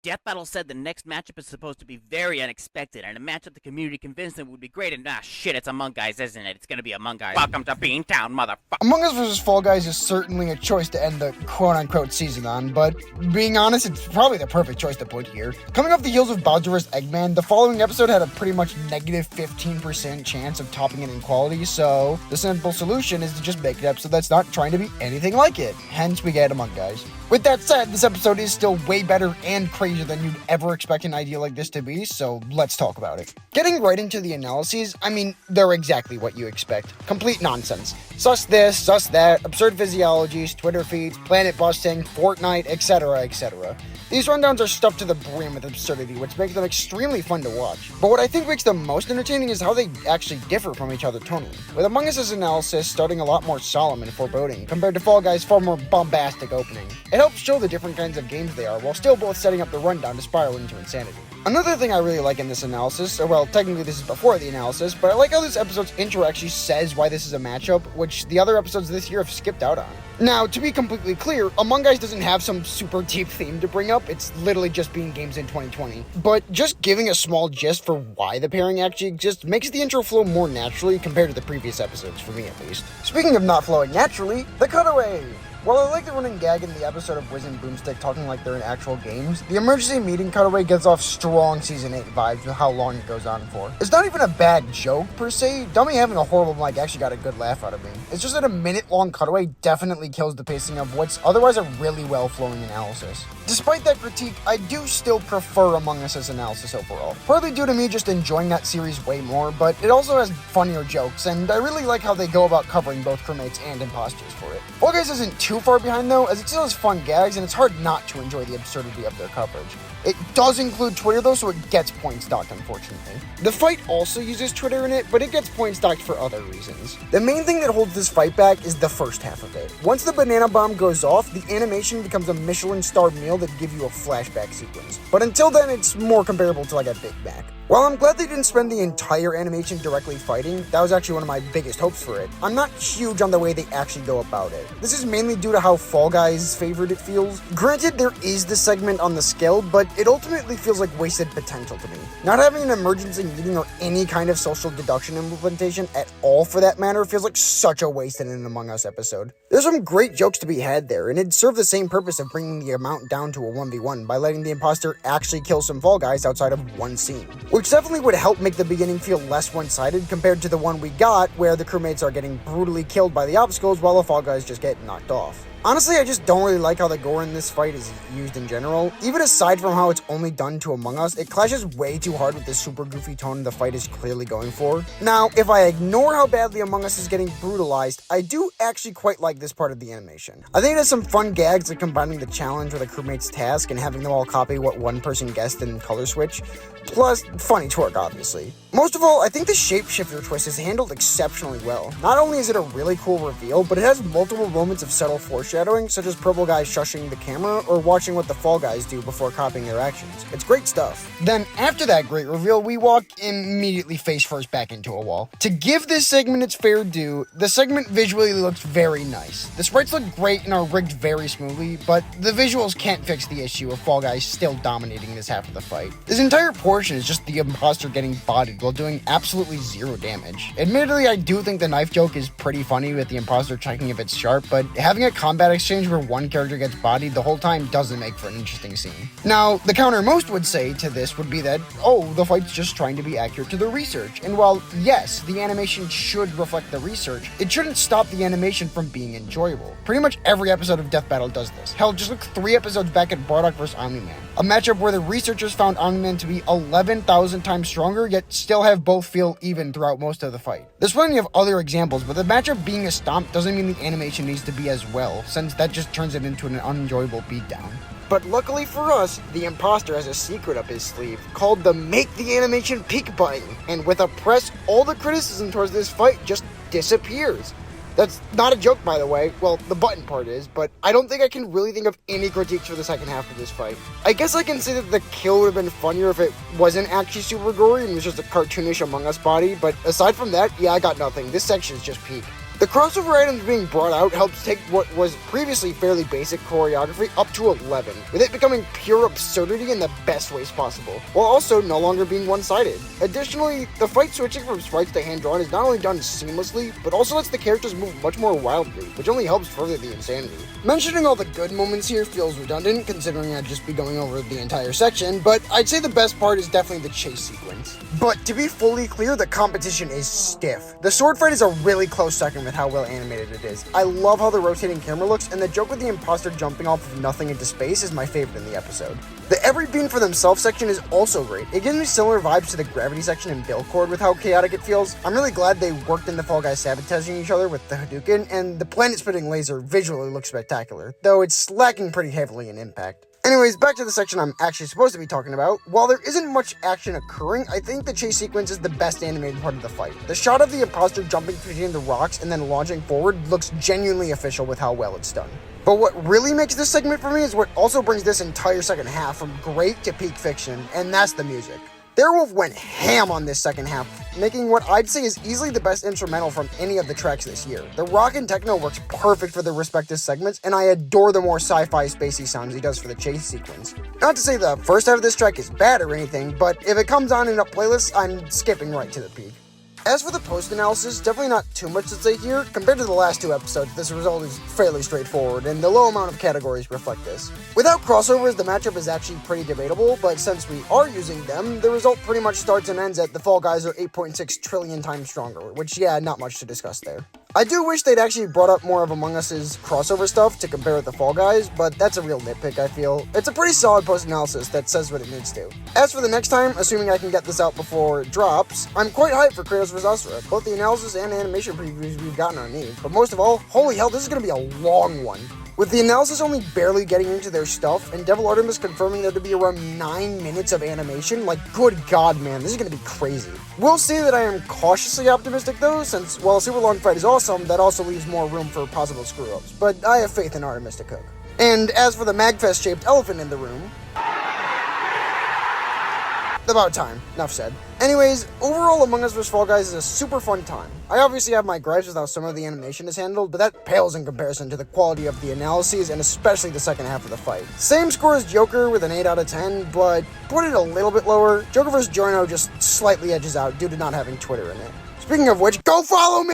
Death Battle said the next matchup is supposed to be very unexpected, and a matchup the community convinced them would be great, and shit, it's Among Guys, isn't it? It's gonna be Among Guys. Welcome to Beantown, motherfucker. Among Us vs. Fall Guys is certainly a choice to end the quote-unquote season on, but being honest, it's probably the perfect choice to put here. Coming off the heels of Bowser vs. Eggman, the following episode had a pretty much negative 15% chance of topping it in quality, so the simple solution is to just make an episode that's not trying to be anything like it. Hence, we get Among Guys. With that said, this episode is still way better and crazier than you'd ever expect an idea like this to be, so let's talk about it. Getting right into the analyses, I mean, they're exactly what you expect. Complete nonsense. Sus this, sus that, absurd physiologies, Twitter feeds, planet busting, Fortnite, etc., etc. These rundowns are stuffed to the brim with absurdity, which makes them extremely fun to watch. But what I think makes them most entertaining is how they actually differ from each other tonally, with Among Us' analysis starting a lot more solemn and foreboding, compared to Fall Guys' far more bombastic opening. It helps show the different kinds of games they are, while still both setting up the rundown to spiral into insanity. Another thing I really like in this analysis, or well, technically this is before the analysis, but I like how this episode's intro actually says why this is a matchup, which the other episodes this year have skipped out on. Now, to be completely clear, Among Us doesn't have some super deep theme to bring up, it's literally just being games in 2020. But just giving a small gist for why the pairing actually exists makes the intro flow more naturally compared to the previous episodes, for me at least. Speaking of not flowing naturally, the cutaway! While I like the running gag in the episode of Wiz and Boomstick talking like they're in actual games, the emergency meeting cutaway gives off strong Season 8 vibes with how long it goes on for. It's not even a bad joke, per se. Dummy having a horrible mic actually got a good laugh out of me. It's just that a minute-long cutaway definitely kills the pacing of what's otherwise a really well-flowing analysis. Despite that critique, I do still prefer Among Us' analysis overall. Partly due to me just enjoying that series way more, but it also has funnier jokes, and I really like how they go about covering both crewmates and imposters for it. Fall Guys isn't too far behind though, as it still has fun gags, and it's hard not to enjoy the absurdity of their coverage. It does include Twitter though, so it gets points docked, unfortunately. The fight also uses Twitter in it, but it gets points docked for other reasons. The main thing that holds this fight back is the first half of it. Once the banana bomb goes off, the animation becomes a Michelin-starred meal that gives you a flashback sequence. But until then, it's more comparable to like a Big Mac. While I'm glad they didn't spend the entire animation directly fighting, that was actually one of my biggest hopes for it, I'm not huge on the way they actually go about it. This is mainly due to how Fall Guys favored it feels. Granted, there is the segment on the scale, but it ultimately feels like wasted potential to me. Not having an emergency meeting or any kind of social deduction implementation at all for that matter feels like such a waste in an Among Us episode. There's some great jokes to be had there, and it'd serve the same purpose of bringing the amount down to a 1v1 by letting the imposter actually kill some Fall Guys outside of one scene. Which definitely would help make the beginning feel less one-sided compared to the one we got, where the crewmates are getting brutally killed by the obstacles while the Fall Guys just get knocked off. Honestly, I just don't really like how the gore in this fight is used in general. Even aside from how it's only done to Among Us, it clashes way too hard with the super goofy tone the fight is clearly going for. Now, if I ignore how badly Among Us is getting brutalized, I do actually quite like this part of the animation. I think it has some fun gags like combining the challenge with a crewmate's task and having them all copy what one person guessed and color switch. Plus, funny twerk, obviously. Most of all, I think the shapeshifter twist is handled exceptionally well. Not only is it a really cool reveal, but it has multiple moments of subtle foreshadowing, such as Purple Guys shushing the camera or watching what the Fall Guys do before copying their actions. It's great stuff. Then, after that great reveal, we walk immediately face first back into a wall. To give this segment its fair due, the segment visually looks very nice. The sprites look great and are rigged very smoothly, but the visuals can't fix the issue of Fall Guys still dominating this half of the fight. This entire portion is just the imposter getting bodied while doing absolutely zero damage. Admittedly, I do think the knife joke is pretty funny with the imposter checking if it's sharp, but having a combat exchange where one character gets bodied the whole time doesn't make for an interesting scene. Now, the counter most would say to this would be that, oh, the fight's just trying to be accurate to the research. And while, yes, the animation should reflect the research, it shouldn't stop the animation from being enjoyable. Pretty much every episode of Death Battle does this. Hell, just look 3 episodes back at Bardock vs. Omni-Man, a matchup where the researchers found Omni-Man to be 11,000 times stronger, yet still have both feel even throughout most of the fight. There's plenty of other examples, but the matchup being a stomp doesn't mean the animation needs to be as well, since that just turns it into an unenjoyable beatdown. But luckily for us, the imposter has a secret up his sleeve, called the Make the Animation Peak button, and with a press, all the criticism towards this fight just disappears. That's not a joke, by the way. Well, the button part is, but I don't think I can really think of any critiques for the second half of this fight. I guess I can say that the kill would have been funnier if it wasn't actually super gory and was just a cartoonish Among Us body, but aside from that, yeah, I got nothing. This section is just peak. The crossover items being brought out helps take what was previously fairly basic choreography up to 11, with it becoming pure absurdity in the best ways possible, while also no longer being one-sided. Additionally, the fight switching from sprites to hand-drawn is not only done seamlessly, but also lets the characters move much more wildly, which only helps further the insanity. Mentioning all the good moments here feels redundant, considering I'd just be going over the entire section, but I'd say the best part is definitely the chase sequence. But to be fully clear, the competition is stiff. The sword fight is a really close second with how well animated it is. I love how the rotating camera looks, and the joke with the imposter jumping off of nothing into space is my favorite in the episode. The every being for themselves section is also great. It gives me similar vibes to the gravity section in Buildcord with how chaotic it feels. I'm really glad they worked into Fall Guys sabotaging each other with the Hadouken, and the planet-splitting laser visually looks spectacular, though it's lacking pretty heavily in impact. Anyways, back to the section I'm actually supposed to be talking about. While there isn't much action occurring, I think the chase sequence is the best animated part of the fight. The shot of the imposter jumping between the rocks and then launching forward looks genuinely official with how well it's done. But what really makes this segment for me is what also brings this entire second half from great to peak fiction, and that's the music. Beowulf went ham on this second half, making what I'd say is easily the best instrumental from any of the tracks this year. The rock and techno works perfect for their respective segments, and I adore the more sci-fi spacey sounds he does for the chase sequence. Not to say the first half of this track is bad or anything, but if it comes on in a playlist, I'm skipping right to the peak. As for the post-analysis, definitely not too much to say here. Compared to the last two episodes, this result is fairly straightforward, and the low amount of categories reflect this. Without crossovers, the matchup is actually pretty debatable, but since we are using them, the result pretty much starts and ends at the Fall Guys are 8.6 trillion times stronger, which, yeah, not much to discuss there. I do wish they'd actually brought up more of Among Us's crossover stuff to compare with the Fall Guys, but that's a real nitpick, I feel. It's a pretty solid post-analysis that says what it needs to. As for the next time, assuming I can get this out before it drops, I'm quite hyped for Kratos vs. Asura. Both the analysis and animation previews we've gotten are neat, but most of all, holy hell, this is gonna be a long one. With the analysis only barely getting into their stuff, and Devil Artemis confirming there to be around 9 minutes of animation, like, good god, man, this is gonna be crazy. We'll say that I am cautiously optimistic though, since while a super long fight is awesome, that also leaves more room for possible screw-ups, but I have faith in Artemis to cook. And as for the Magfest-shaped elephant in the room, about time. Enough said. Anyways, overall Among Us vs. Fall Guys is a super fun time. I obviously have my gripes with how some of the animation is handled, but that pales in comparison to the quality of the analyses and especially the second half of the fight. Same score as Joker with an 8 out of 10, but put it a little bit lower, Joker vs. Giorno just slightly edges out due to not having Twitter in it. Speaking of which, go follow me!